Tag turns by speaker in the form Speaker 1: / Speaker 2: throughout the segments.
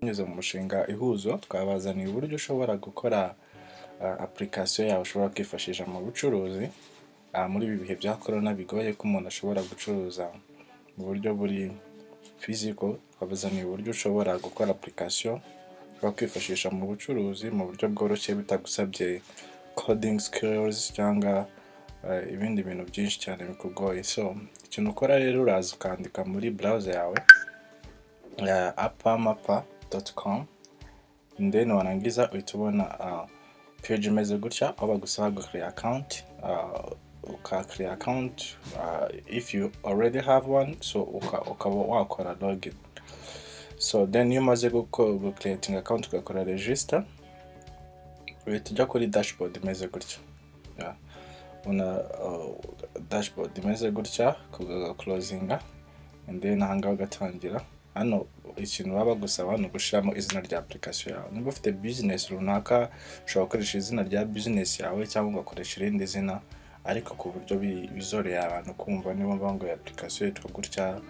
Speaker 1: Binyuze mu mushinga Ihuzo twabazaniye uburyo ushobora gukora application yawe ushobora kwifashisha mu bucuruzi muri ibi bihe bya corona bigoye ko umuntu ashobora gucuruza mu buryo buri physical. Twabazaniye uburyo ushobora gukora application ushobora kwifashisha mu bucuruzi mu buryo bworoshye bitagusabye coding skills cyangwa ibindi bintu byinshi cyane bikugoye. So ikintu ukora rero uraza ukandika muri browser yawe appamapa.com, and then warangiza uhita ubona page imeze gutya aho bagusaba gukreate account. Create account if you already have one, so ukaba wakora login. So then iyo umaze creating account ugakora register, uhita ujya kuri dashboard imeze gutya. Dashboard imeze gutya closinga, and then ahangaha ugatangira. Hano ikintu baba gusaba ni ugushiramo izina rya application yawe. Niba ufite business runaka ushobora gukoresha izina rya business yawe cyangwa ugakoresha irindi zina, ariko ku buryo bizoreye abantu kumva niba ngo application yitwa gutya,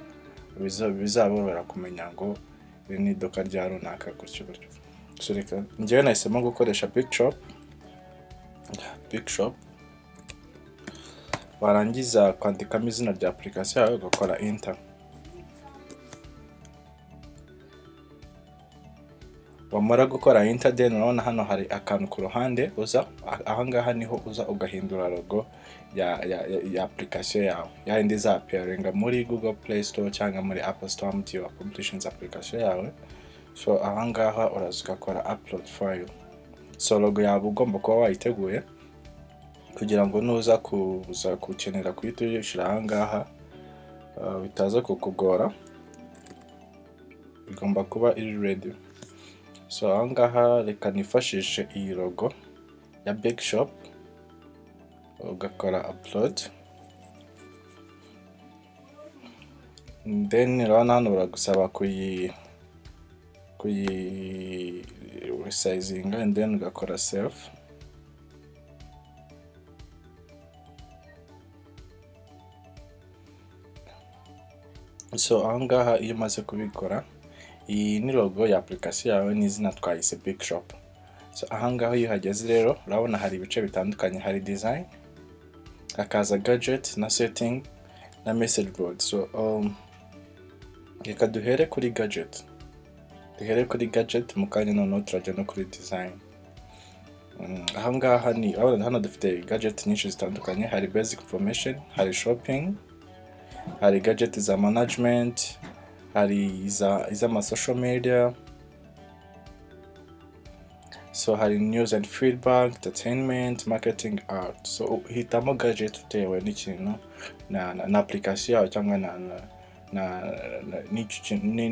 Speaker 1: bizaborohera kumenya ngo iri ni iduka rya runaka gutyo. So reka njyewe nahisemo gukoresha Big Shop. Warangiza kwandikamo izina rya application yawe ugakora enter. Wamara gukora enter, then urabona hano hari akantu ku ruhande uza ahangaha niho uza ugahindura logo ya application yawe, yindi za appearinga muri Google Play Store cyangwa muri Apple Store mu gihe publishing application yawe. So ahangaha uraza ugakora upload file. So logo yawe ugomba kuba wayiteguye kugira ngo nuza kukenera kuhita uyishyira ahangaha bitaza kukugora, igomba kuba iri ready. So ahangaha reka nifashishe iyi logo ya Big Shop, ugakora upload, then urabona hano baragusaba kuyi resizinga, and then ugakora save. So ahangaha iyo umaze kubikora, iyi ni logo ya application yawe n'izina twayise Big Shop. So ahangaha iyo hageze rero urabona hari ibice bitandukanye, hari design, hakaza gadget na setting na message board. So reka duhere kuri gadget mu kanya, noneho turajya no kuri design. Ahangaha ni hano dufite gadget nyinshi zitandukanye, hari basic information, hari shopping, hari gadget za management, hari iz'ama social media, so hari news and feedback, entertainment, marketing, art. So hitamo gadget utewe n'ikintu na application yawe cyangwa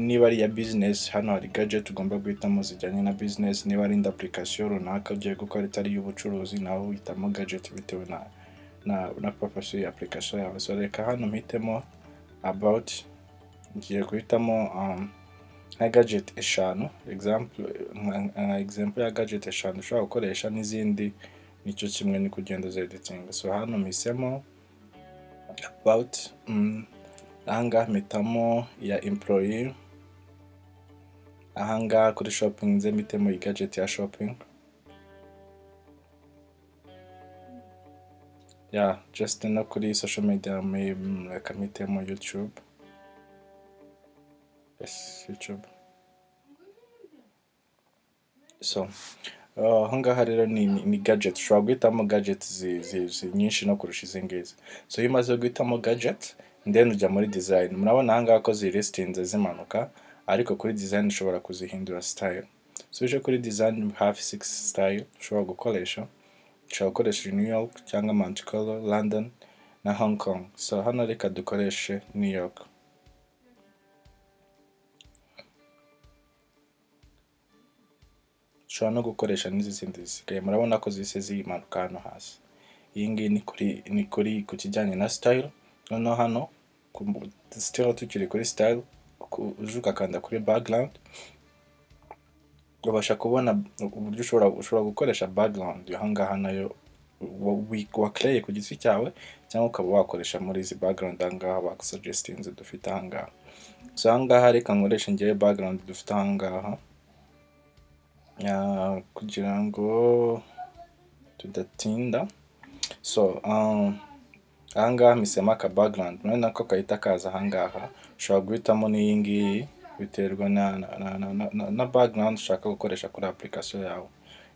Speaker 1: niba ari ya business. Hano hari gadget ugomba guhitamo zijyanye na business. Niba ari indi application runaka ugiye gukora itari y'ubucuruzi, nawe uhitamo gadget bitewe na purpose ya application yawe. So reka hano mpitemo about, ngiye guhitamo nka gadget 5 example ya gadget 5 ushobora gukoresha, n'izindi nicyo kimwe ni kugenda zediting. So hano mpisemo about, ahangaha mpitamo ya employee, ahangaha kuri shopping nze mpitemo iyi gadget ya shopping. Just no kuri social media reka mpitemo YouTube. YouTube. So ahangaha rero ni gadget, ushobora guhitamo gadget nyinshi no kurusha izi ngizi. So iyo umaze guhitamo gadget, then ujya muri design. Murabona ahangaha ko zilistinze zimanuka, ariko kuri design ushobora kuzihindura style. So uje kuri design hafi 6 style ushobora gukoresha. Ushobora gukoresha New York cyangwa Monte Carlo, London na Hong Kong. So hano reka dukoreshe New York. Ushobora no gukoresha n'izi zindi zisigaye, murabona ko zise zimanuka hano hasi. Iyi ngiyi ni kuri ku kijyanye na style. Noneho hano still tukiri kuri style, uje ugakanda kuri background, ubasha kubona uburyo ushobora gukoresha background ahangaha nayo wakreye ku giti cyawe, cyangwa ukaba wakoresha muri izi background ahangaha bakusuggestinze dufite ahangaha. So ahangaha reka nkoresha ngiye background dufite ahangaha. kugira ngo tudatinda. So ahangaha mpisemo aka background, urabona ko kahita kaza ahangaha. Ushobora guhitamo n'iyi ngiyi biterwa na background ushaka gukoresha kuri application yawe.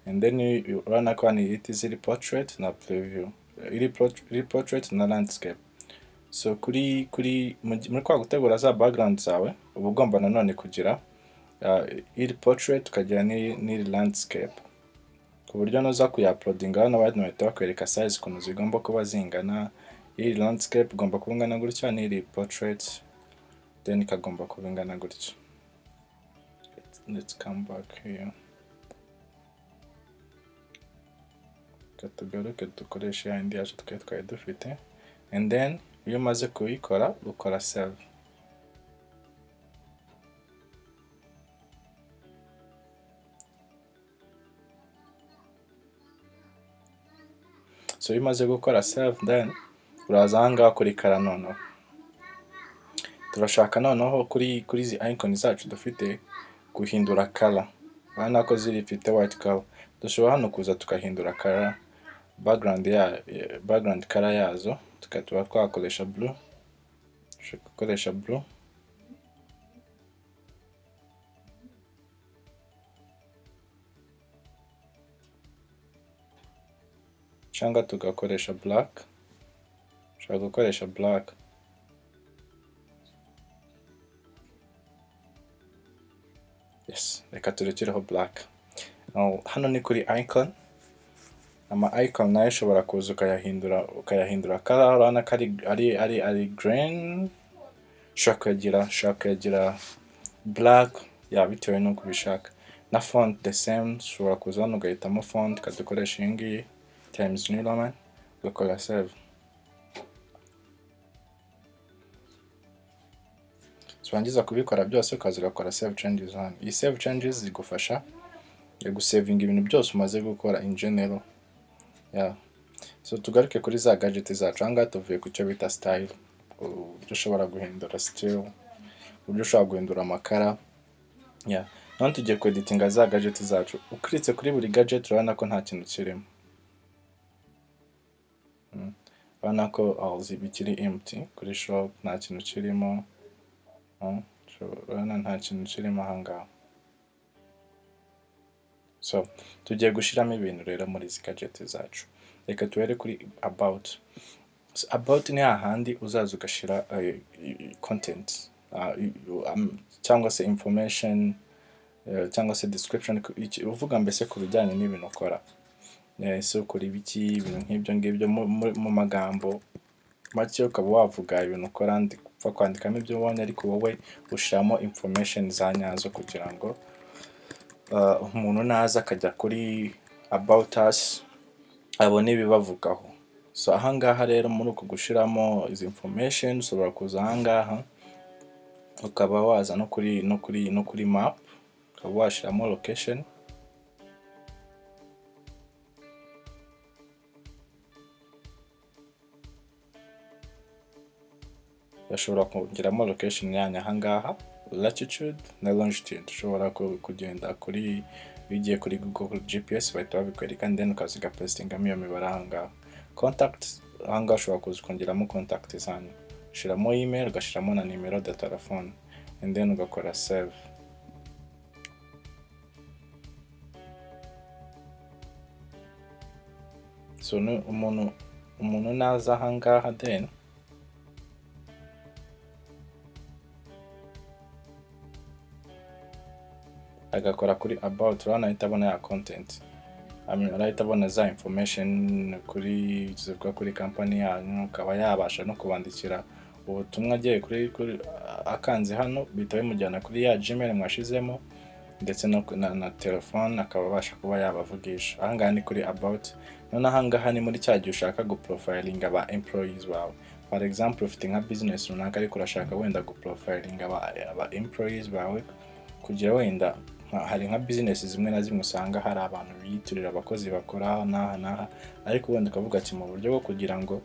Speaker 1: And then urabona ko hano it is portrait na preview, iri portrait na landscape. So muri kwa gutegura za background zawe uba ugomba nanone kugira iri portrait ukagira n'iri landscape, ku buryo nuza kuyaplodinga hano bahita bakwereka size ukuntu zigomba kuba zingana. Iri landscape ugomba kuba ingana gutya, n'iri portrait then ikagomba kuba ingana gutya. Let's come back here. Tugaruke dukoreshe ya indi yacu twari dufite, and then iyo umaze kuyikora ukora save. So iyo umaze gukora save, then uraza ahangaha kuri kara. Noneho turashaka noneho kuri izi icon zacu dufite guhindura color. Urabona ko zifite white color. Dushobora hano kuza tukahindura color, background color yazo, tukaba twakoresha blue. Ushobora gukoresha blue cyangwa tugakoresha black. Ushobora gukoresha black. Yes, reka turekereho black. Hano ni kuri icon. Ama icon nayo ushobora kuza ukayahindura color. Urabona ko ari green. Ushobora kuyagira black, bitewe n'uko ubishaka. Na font the same, ushobora kuza hano ugahitamo font, ukadukoresha iyi ngiyi Times New Roman, ugakora save. Wangiza kubikora byose ukaza ugakora save changes hano. Iyi save changes zigufasha gusavinga ibintu byose umaze gukora in general. So tugaruke kuri za gadget zacu. Ahangaha tuvuye ku cyo bita style, uburyo ushobora guhindura style, uburyo ushobora guhindura amakara. None tugiye kweditinga za gadget zacu. Ukritse kuri buri gadget urabona ko nta kintu kirimo. Urabona ko bikiri empty. Kuri shop nta kintu kirimo. Urabona nta kintu kirimo ahangaha. So tugiye gushiramo ibintu rero muri izi gadget zacu. Reka tuhere kuri about. About ni hahandi uzaza ugashira content, cyangwa se information, cyangwa se description, uvuga mbese ku bijyanye n'ibintu ukora. So kuri biki, ibintu nk'ibyo ngibyo mu magambo make ukaba wavuga ibintu ukora, upfa kwandikamo ibyo ubonye, ariko wowe ushiramo information za nyazo kugira ngo umuntu naza akajya kuri about us abone ibibavugaho. So ahangaha rero muri uko gushiramo izi information ushobora kuza ahangaha ukaba waza no kuri map, ukaba washiramo location. Ushobora kongeramo location yanyu ahangaha, latitude na longitude. Ushobora kugenda bigiye kuri Google GPS bahita babikwereka, then ukaza ugapastingamo iyo mibare ahangaha. Contact, ahangaha ushobora kuza kongeramo contact zanyu, ushiramo email, ugashiramo na nimero de telefone, and then ugakora save. So umuntu naza ahangaha then agakora kuri about, urabona ahita abona ya content. Arahita abona za information zivuga kuri company yanyu, ukaba yabasha no kubandikira ubutumwa agiye kuri akanze hano, bihita bimujyana kuri ya Gmail mwashizemo, ndetse na telefone akaba abasha kuba yabavugisha. Ahangaha ni kuri about. None ahangaha ni muri cya gihe ushaka guprofilinga aba employees bawe. For example, ufite nka business runaka ariko urashaka wenda guprofilinga aba employees bawe, kugira wenda hari nka business zimwe na zimwe usanga hari abantu biyitirira abakozi bakora n'aha, ariko wenda ukavuga ati mu buryo bwo kugira ngo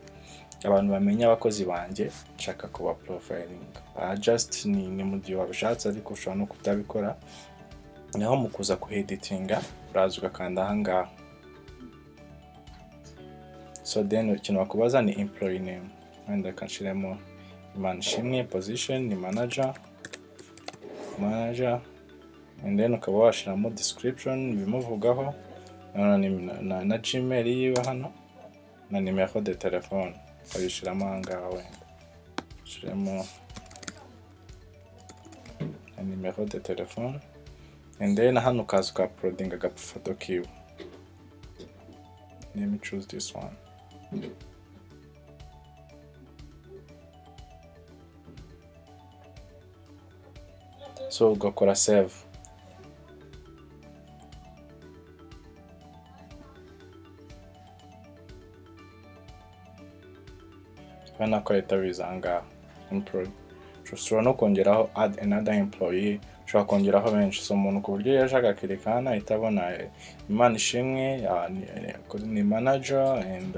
Speaker 1: abantu bamenye abakozi banjye nshaka kuba profiling. Just ni mu gihe wabishatse, ariko ushobora no kutabikora. naho mu kuza kuheditinga uraza ugakanda ahangaha. So then ikintu bakubaza ni employee name, wenda kanshiremo Imanishimwe, position ni manager, and then ukaba washiramo description bimuvugaho na Gmail yiwe hano na numero de telefone ukabishiramo ahangaha, wenda shiramo na numero de telefone, and then hano ukaza uka-uploadinga agafoto kiwe. Let me choose this one. So ugakora save. Hano ko leta bizanga employee. Ushobora no kongeraho add another employee, ushobora kongeraho benshi. So umuntu ku buryo yaje agakirika hano ahita abona Imanishimwe ni manager and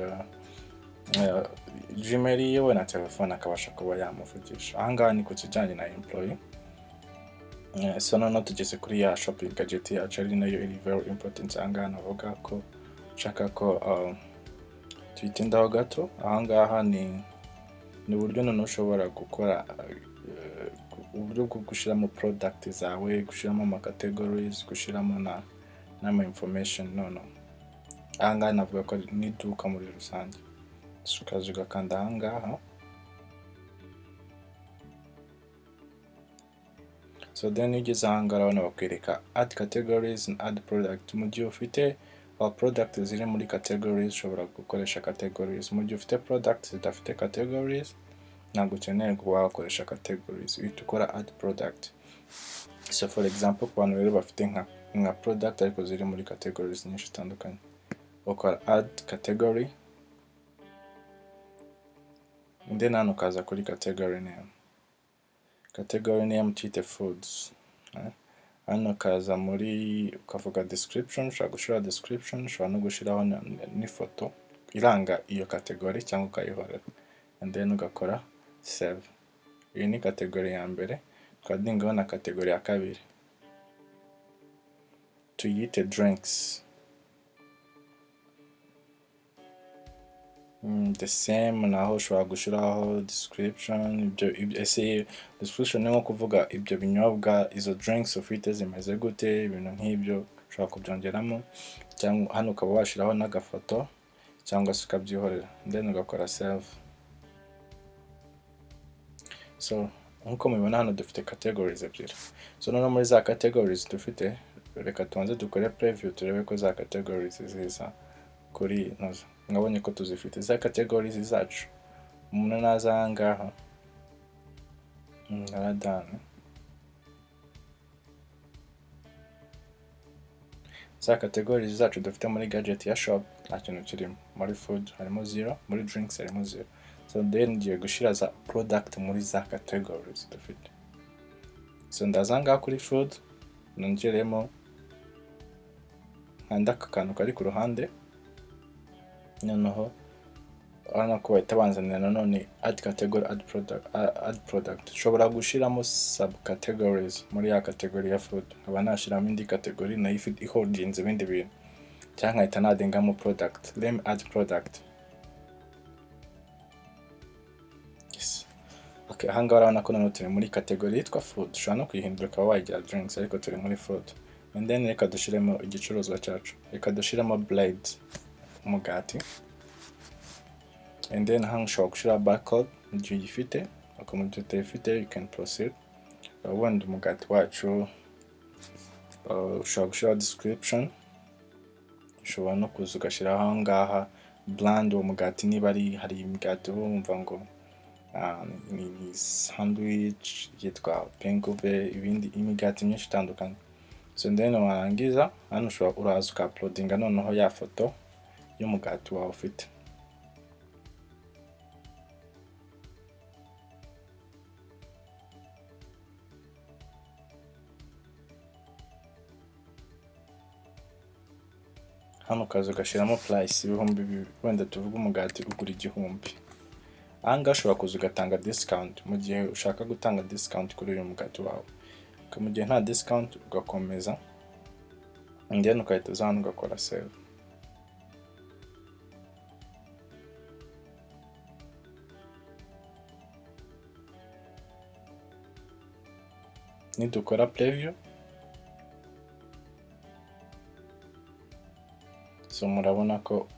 Speaker 1: Gmail yiwe na telefone akabasha kuba yamuvugisha. Ahangaha ni ku kijyanye na employee. So noneho tugeze kuri ya shopping gadget yacu ari nayo iri very important. Ahangaha navuga ko nshaka ko tuyitindaho gato. Ahangaha ni uburyo noneho ushobora gukora uburyo bwo gushyiramo product zawe, gushyiramo ama categories, gushyiramo n'ama information. Noneho ahangaha navuga ko ni iduka muri rusange. Ukaza ugakanda ahangaha. So then ugeze ahangaha urabona bakwereka add categories and add product. Mu gihe ufite product ziri muri categories ushobora gukoresha categories. Mu gihe ufite product zidafite categories ntabwo ukeneye kuba wakoresha categories, uhita ukora add product. So for example ku bantu rero bafite nka product ariko ziri muri categories nyinshi zitandukanye, ukora add category, and then hano ukaza kuri category name tuyite foods. Hano ukaza muri ukavuga description, ushobora gushyira description, ushobora no gushyiraho n'ifoto iranga iyo category cyangwa ukayihorera, and then ugakora save. Iyi ni category ya mbere, twadingaho na category ya kabiri tuyite drinks. The same, naho ushobora gushyiraho description. Ese description ni nko kuvuga ibyo binyobwa, izo drinks ufite zimeze gute, ibintu nk'ibyo ushobora kubyongeramo, cyangwa hano ukaba washyiraho n'agafoto cyangwa se ukabyihorera, then ugakora save. So nkuko mubibona hano dufite categories ebyiri. So noneho muri za categories dufite, reka tubanze dukore preview turebe ko za categories ziza kuri nazo. Mwabonye ko tuzifite za categories zacu. Umuntu naza ahangaha aradana za categories zacu dufite muri gadget ya shop nta kintu kirimo. Muri food harimo 0, muri drinks harimo 0. So then ngiye gushyira za product muri za categories dufite. So ndaza ngaha kuri food nongeremo nkanda aka kantu kari ku ruhande, noneho urabona ko bahita banzanira nanone add category, add product. Ushobora gushyiramo sub categories muri ya category ya food, nkaba nashyiramo indi category nayo ifite iholdinze ibindi bintu, cyangwa nkahita nadingamo product. Let me add product. Yes. Okay, ahangaha urabona ko nanone turi muri category yitwa food. Ushobora no kuyihindura ukaba wagira drinks ariko turi muri food. And then reka dushyiremo igicuruzwa cyacu, reka dushyiremo blade, umugati. And then hano ushobora gushyira barcode mu gihe uyifite, ariko mu gihe utayifite you can proceed. Wenda umugati wacu ushobora gushyira description, ushobora no kuza ugashyiraho ahangaha brand uwo mugati, niba hari imigati wumva ngo ni sandwich yitwa Penkobe, ibindi imigati myinshi itandukanye. So then warangiza hano ushobora uraza uka-uploadinga noneho ya foto y'umugati wawe ufite. Hano ukaza ugashyiramo price ibihumbi, wenda tuvuga umugati ugura 1000. Ahangaha ushobora kuza ugatanga discount mu gihe ushaka gutanga discount kuri uyu mugati wawe. Mu gihe nta discount ugakomeza and then ugahita uza hano ugakora save. Nidukora preview, so murabona ko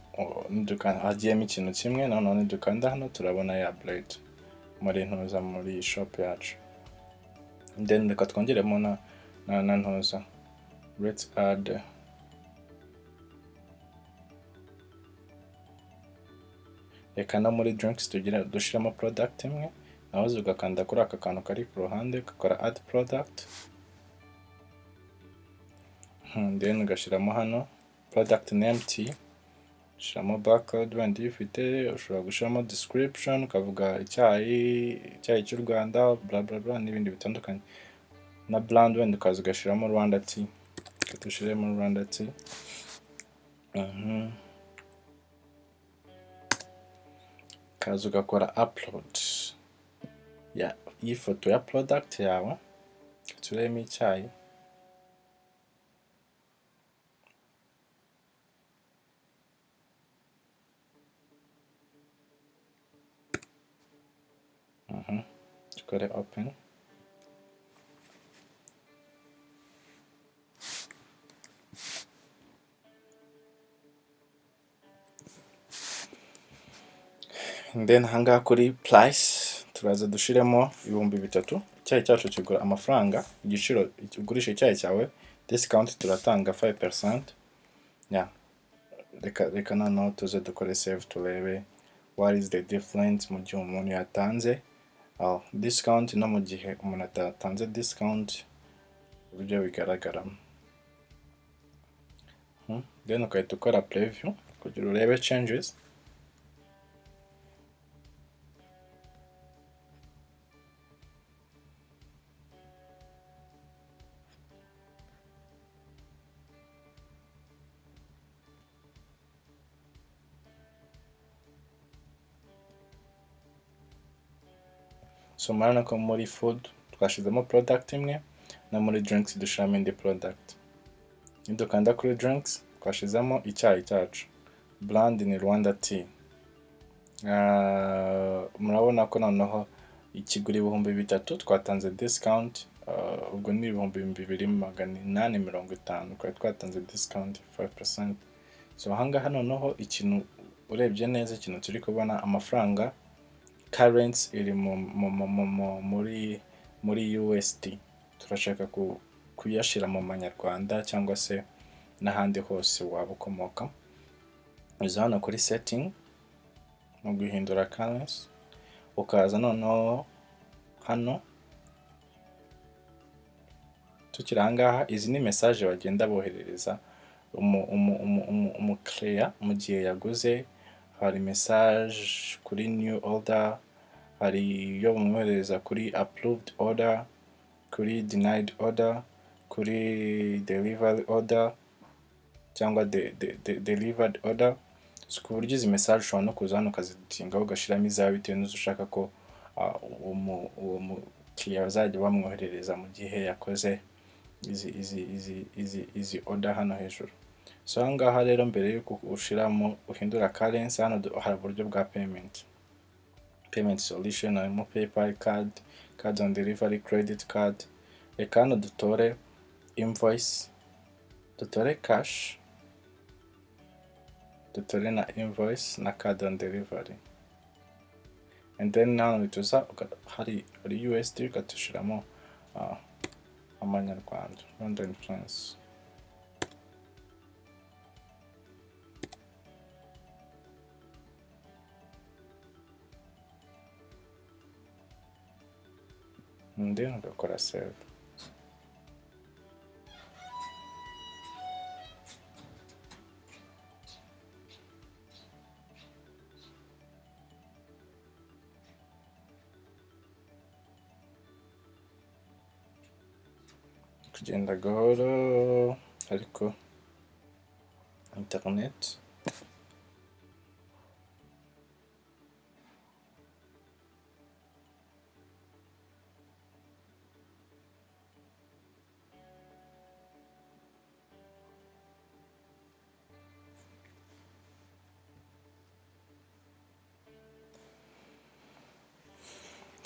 Speaker 1: hagiyemo ikintu kimwe, noneho nidukanda hano turabona ya blade muri ntuza muri shop yacu. Then reka twongeremo na ntuza, let's add reka no muri drinks dushiramo product imwe, naho ugakanda kuri aka kantu kari ku ruhande ugakora add product, then ugashiramo hano product name tea, ushiramo barcode wenda uyifite, ushobora gushiramo description ukavuga icyayi cy'u Rwanda bla bla bla n'ibindi bitandukanye, na brand wenda ukaza ugashiramo Rwanda tea, dushiremo Rwanda tea. Kaza ugakora upload y'ifoto ya product yawe, turemo icyayi, tukore open, and then ahangaha kuri price turaza dushiremo 3,000. Icyayi cyacu kigura amafaranga, igiciro ugurisha icyayi cyawe, discount turatanga 5%. Reka noneho tuze dukore save turebe what is the difference mu gihe umuntu yatanze discount no mu gihe umuntu atatanze discount, uburyo bigaragaramo. Then ukahita ukora preview kugira urebe changes. So murabona ko muri food twashizemo product imwe, na muri drinks dushiramo indi product. Nidukanda kuri drinks twashizemo icyayi cyacu, brand ni Rwanda tea. Murabona ko noneho ikigura 3,000 twatanze discount, ubwo ni 2,850 kwa twatanze discount 5%. So ahangaha noneho ikintu urebye neza, ikintu turi kubona amafaranga currency iri muri USD, turashaka kuyashira mu manyarwanda cyangwa se n'ahandi hose waba ukomoka. Uza hano kuri setting mu guhindura currency, ukaza noneho hano tukiri ahangaha, izi ni message bagenda boherereza umukiriya mu gihe yaguze. Hari message kuri new order, hari iyo bamwohereza kuri approved order, kuri denied order, kuri delivery order cyangwa delivered order. Ku buryo izi message ushobora no kuza hano ukazitingaho ugashiramo izawe bitewe n'uzo ushaka ko uwo mukiriya bazajya bamwoherereza mu gihe yakoze izi order hano hejuru. So ahangaha rero mbere yuko ushiramo uhindura currency, hano hari uburyo bwa payment solution, harimo PayPal, card on delivery, credit card. Reka hano dutore invoice, dutore cash, dutore na invoice na card on delivery, and then hano tuza hari USD ukatushiramo amanyarwanda, London France. And then ugakora save. Kugenda gahoro ariko internet.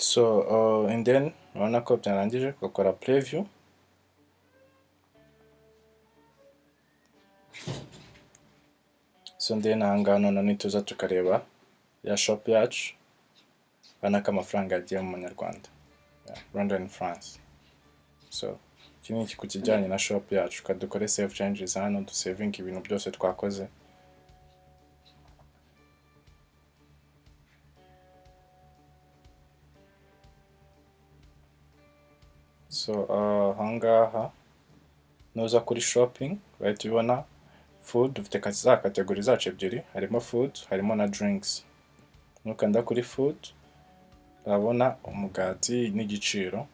Speaker 1: So and then urabona ko byarangije ugakora preview. So then ahangaha noneho nituza tukareba ya shop yacu, urabona ko amafaranga yagiye mu manyarwanda, Rwanda and France. So iki ni ku kijyanye na shop yacu, kadukore save changes hano dusavinga ibintu byose twakoze. So ahangaha nuza kuri shopping bahita ubona food, dufite za kategori zacu ebyiri, harimo food harimo na drinks. Nukanda kuri food urabona umugati n'igiciro,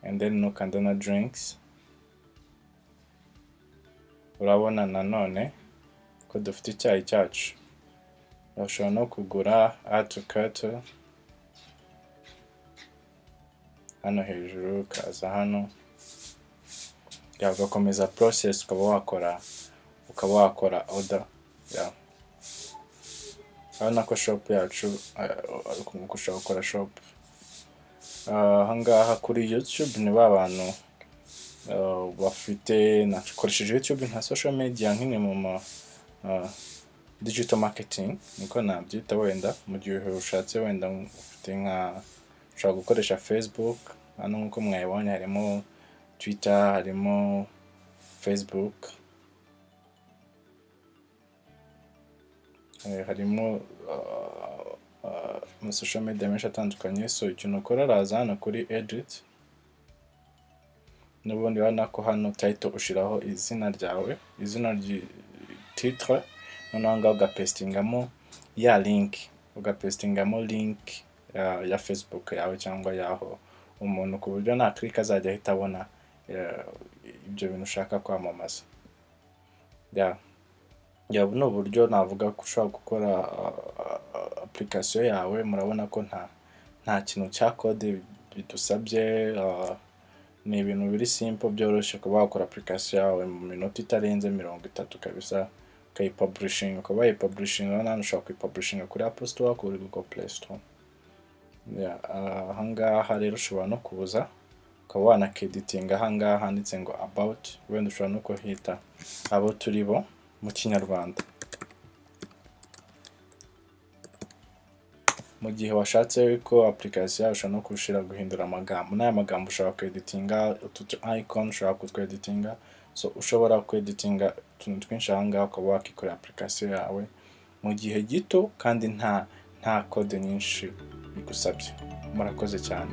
Speaker 1: and then nukanda na drinks urabona nanone ko dufite icyayi cyacu. Urashobora no kugura add to cart hano hejuru, ukaza hano ugakomeza process, ukaba wakora order. Urabona ko shop yacu ushobora gukora shop. Ahangaha kuri YouTube ni bantu bafite nakoresheje YouTube nka social media nk'imwe mu digital marketing, niko nabyita. Wenda mu gihe ushatse wenda ufite nka ushobora gukoresha Facebook, hano nk'uko mwayibonye harimo Twitter, harimo Facebook, harimo mu social media menshi atandukanye. So ikintu ukora raza hano kuri edit, n'ubundi urabona ko hano title ushiraho izina ryawe, izina titre, noneho ngaho ugapestingamo ya link, ugapestingamo link ya Facebook yawe cyangwa yaho umuntu, ku buryo na click azajya ahita abona ibyo bintu ushaka kwamamaza. Ni uburyo navuga ko ushobora gukora application yawe. Murabona ko nta kintu cya code bidusabye, ni ibintu biri simple byoroshye kuba wakora application yawe mu minota itarenze 30 kabisa, ukayipublishing, ukaba wayipublishing. Hano ushobora kuyipublishinga kuri Apple Store, kuri Google Play Store. Ahangaha rero ushobora no kuza ukaba wanakeditinga. Ahangaha handitse ngo about, wenda ushobora no kuhita abo turi bo mu Kinyarwanda. Mu gihe washatse ko application yawe ushobora no kushira guhindura amagambo, n'aya magambo ushobora kweditinga, utu icon ushobora kutweditinga. So ushobora kweditinga utuntu twinshi ahangaha, ukaba wakikorera application yawe mu gihe gito kandi nta code nyinshi bigusabye. Murakoze cyane.